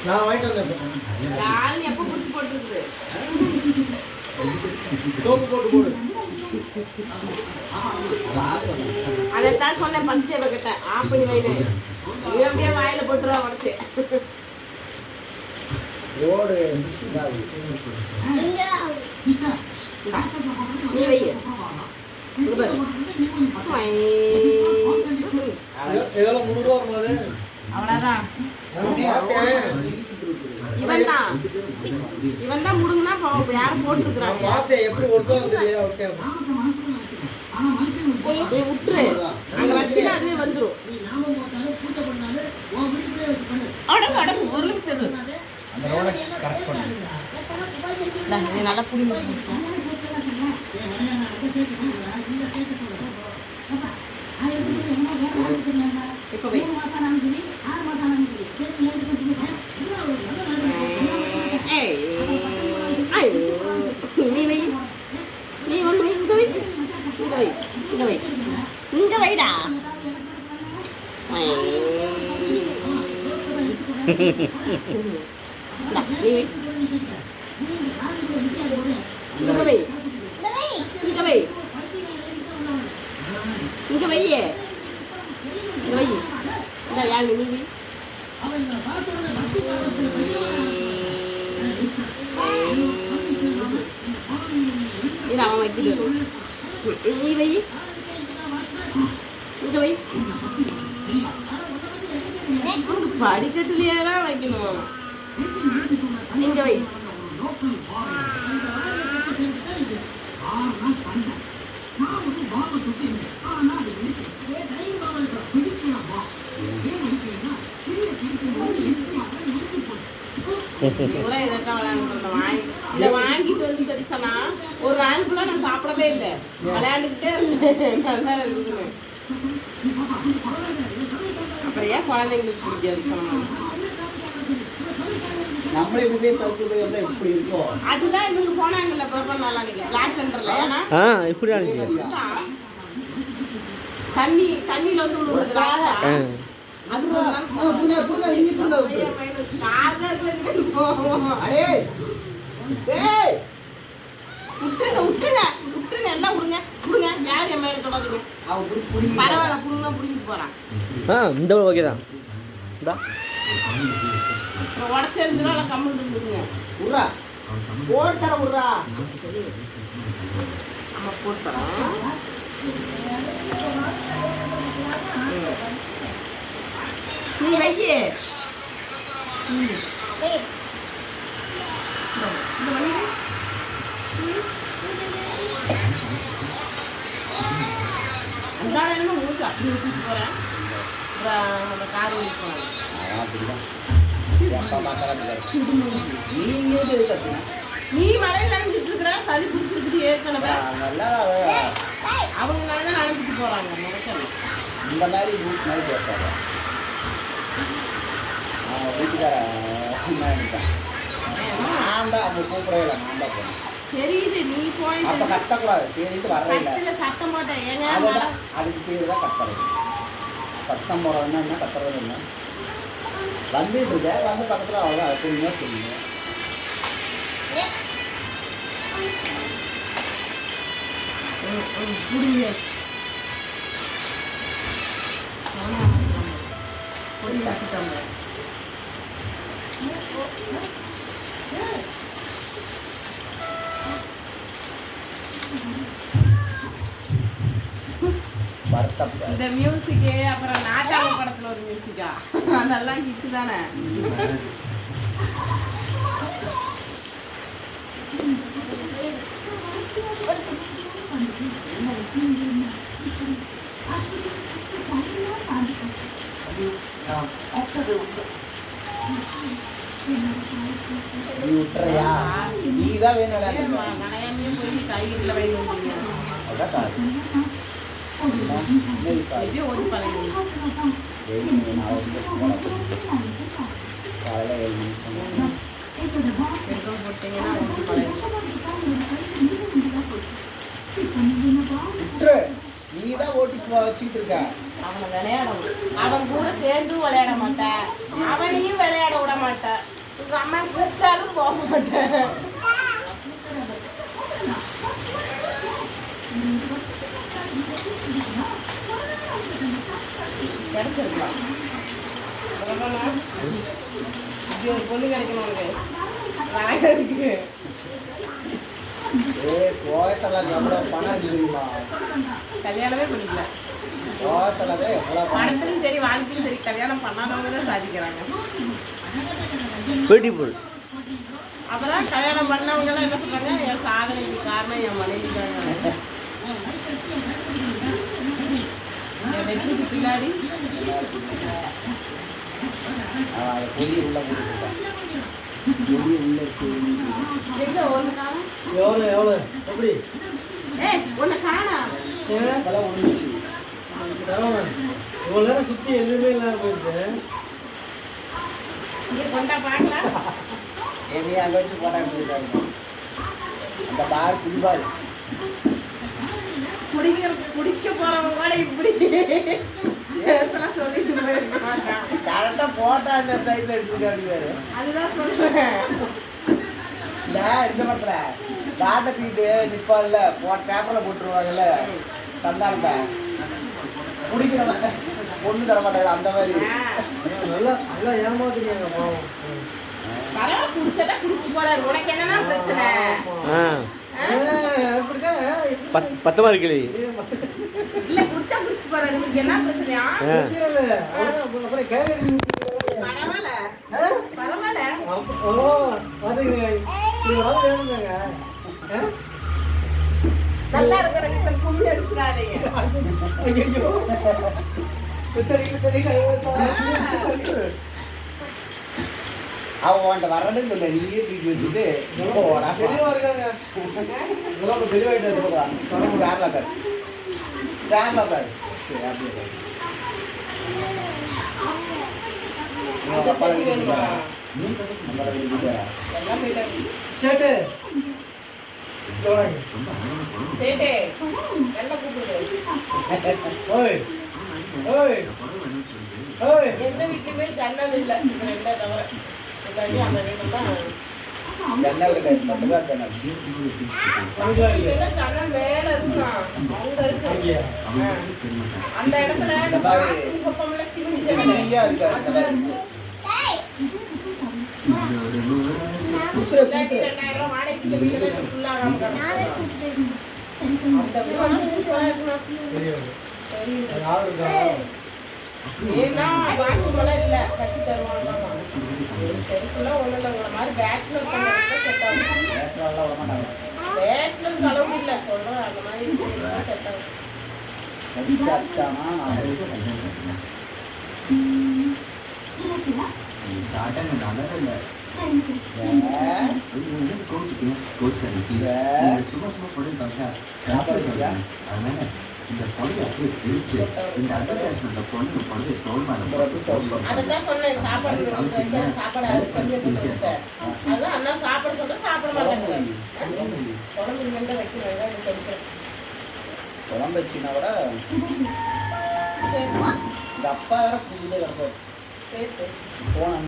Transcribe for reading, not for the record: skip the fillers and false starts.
நான் வாங்கிட்டு வந்தேன். ஆள் எப்போ பிடிச்சி போட்டுருக்குது சோப்பு போட்டு போடு. அதைத்தான் சொன்னேன் பஞ்சே கிட்ட ஆஃப் பண்ணி வைனு அப்படியே வாயில போட்டுருவா உடச்சு ஓடு நீ வை இங்க பாரு இதெல்லாம் 3 ரூபா வருமா? அவ்வளோதான் இவன் தான் முடுங்கன்னா யாரும் போட்டுருக்குறாங்க. எப்படி ஒருத்தவங்க தெரியா? விட்டுரு அங்க வச்சுன்னா அதுவே வந்துடும். அடங்கு அடங்கு ஒரு நிமிஷம் அந்த ரோட கரெக்ட் பண்ணு. நல்லா புடிங்க இப்போ வை நீ வை நீ ஒன்று வை இங்கே வை இங்கே வை இங்கே வை இங்கே வைடா நீ வை இங்கே வை இங்கே வை இங்கே வையே இங்கே வை இந்த யாழ் நீ வை இது அவன் வைக்கிட்டு நீ வை இங்கே வை படிக்கட்டுலையே தான் வைக்கணும். இங்கே வை இதை வாங்கிட்டு வந்து சரி சொன்னா ஒரு நாள் ஃபுல்லா நான் சாப்பிடவே இல்லை, விளையாண்டுக்கிட்டே இருந்தேன். நல்லா இருக்குது. அப்புறம் ஏன் குழந்தைங்களுக்கு பிடிக்காது சொன்னா அதுதான் இவங்க போனாங்கல்ல பிரபல நாளானிக்கு பிளாக் சென்டர்ல. ஏன்னா தண்ணியில வந்து விழுவுறது அது விட்டுருங்க எல்லாம் விடுங்க விடுங்க. யார் என் மேல தொடங்குங்க பரவாயில்ல புடுங்க புடிங்கிட்டு போறான். இந்த ஓகே தான் உடச்சிருந்துடும் எல்லாம் கம்மல் இருந்துருங்க. விட்றா போட்டு தர விட்றா நம்ம போட்டு தரோம். நீ வையே அந்த என்ன மூச்சு அப்படி வச்சுட்டு போறேன். நம்ம கார் ஓடிட்டு போறாங்க. நீ மழையில் நனைஞ்சிட்டு இருக்கிற சளி பிடிச்சிருக்குது ஏற்கனவே. அவங்க தான் நனைஞ்சிட்டு போறாங்க. இந்த மாதிரி ரூட் மாதிரி பேசுறாங்க. வீட்டுக்கார நான் தான் அவங்க கூப்பிடவே இல்லை, நான் தான் போனேன். தெரியுது நீ போய் அப்போ கத்தக்கூடாது சரிட்டு வரல. சத்தம் போட்டேன் ஏங்க அதுக்கு பேர் தான் கத்துறது. சத்தம் போடுறதுன்னா என்ன கத்துறது என்ன வந்துட்டு இருக்க வந்து பக்கத்தில் அவ்வளோதான் அது தெரியுமா தெரியுங்க. புரியுது பொடி வச்சுட்டாங்க. இந்த மியூசிக்கு அப்புறம் நாட்டாள படத்துல ஒரு மியூசிக்கா அதெல்லாம் ஹிட் தானே. நீதான் வேணும் நனையாமையே போய் காய்கறில வாங்கி வந்தீங்க. எப்படியோ ஓடி பழகி போட்டீங்கன்னா ஓடி பழகி நீதான் ஓட்டி வச்சுட்டு இருக்க. அவனை விளையாடணும். அவன் கூட சேர்ந்து சேர்ந்து விளையாட மாட்டேன், அவனையும் விளையாட விட மாட்டேன், உங்க அம்மா கூப்பிட்டாலும் போக மாட்டேன். கிடைச்சிருக்கலாம் இப்படி ஒரு பொண்ணு கிடைக்கணும் உனக்கு. அழகா இருக்கு. கோயத்தெல்லாம் எவ்வளவு பணம் இருக்குமா? கல்யாணமே பண்ணிக்கல. கோயத்தெல்லாம் எவ்வளவு பணம்? பணத்துலையும் சரி வாழ்க்கையும் சரி கல்யாணம் பண்ணாதவங்க தான் சாதிக்கிறாங்க. பியூட்டிஃபுல். அப்பதான் கல்யாணம் பண்ணவங்க எல்லாம் என்ன சொல்றாங்க, என் சாதனைக்கு காரணம் என் மனைவி தாங்க. என் வெற்றிக்கு பின்னாடி பொடி உள்ள போட்டுருக்கான். பொடி உள்ள எங்க ஒண்ணு காணும்? எவ்வளோ எப்படி ஒண்ணு காணா. இப்பெல்லாம் ஒண்ணு இவ்வளோ நேரம் சுற்றி எதுவுமே இல்லாமல் போயிடுச்சு. இங்க கொண்டா பார்க்கலாம். எதையும் அங்கே வச்சு போட்டாங்க போயிருக்காங்க. அந்த பார் புதிபார் குடிக்க போறவங்க கூட இப்படி சேசலாம் சொல்லிட்டு போயிருக்க மாட்டான். கரெக்டாக போட்டா அந்த சைஸில் எடுத்துருக்காரு. அதுதான் சொல்றேன். இந்த இந்த படத்துல காட்டை சீட்டு நிற்பான்ல பேப்பரில் போட்டுருவாங்கல்ல சந்தானத்தை குடிக்கிறவங்க பொண்ணு தர மாட்டாங்க அந்த மாதிரி. நல்லா நல்லா ஏமாத்துறீங்க பாவம். பரவாயில்ல, குடிச்சதா குடிச்சு போறாரு. உனக்கு என்னன்னா பிரச்சனை? பத்தமா இருக்கலி இல்ல குடிச்சா குடிச்சு போறாரு. உங்களுக்கு என்ன பிரச்சனையா? பரவாயில்ல பரவாயில்ல. நல்லா இருக்கிற கும்மி அடிச்சிடாதீங்க. அவன் உன்ட்ட வரணும்னு சொல்ல நீயே தூக்கி வச்சுட்டு சேட்டு நல்லா கூப்பிடுங்க. எந்த வீட்லயுமே ஜன்னல் இல்ல, இந்த ரெண்டா தவிர. இல்லாட்டி அந்த வீட்டுல தான் ஜன்னல் ஜன்னல் மேல இருக்கலாம். அவங்க இருக்கு அந்த இடத்துல பக்கம்ல சிவன் ஜன்னல் அதுல இருக்கு. இல்லாட்டி 2000 ரூபாய் வாடகைக்கு இந்த வீடு ஃபுல்லா ஆகாம கிடக்கும். அந்த வீடு சூப்பரா இருக்கணும். ஏன்னா பாத்ரூம்லாம் இல்லை, கட்டி தருவாங்க. செருப்புலாம் ஒன்றும் இல்லை. உங்களை மாதிரி பேச்சுலர் பண்ண செட் ஆகும். பேச்சுலருக்கு அளவுக்கு இல்லை சொல்கிறேன். அந்த மாதிரி செட் ஆகும். அதான் சொன்னேன், சாப்பாடு சாப்பாடு அதான் அண்ணா சாப்பிட சொல்ல சாப்பிட மாட்டேன். குழம்பு இங்கே வைக்கணும். குழம்பு வச்சுனா கூட இந்த அப்பா வேற புதிய கிடப்பாரு பேசு போன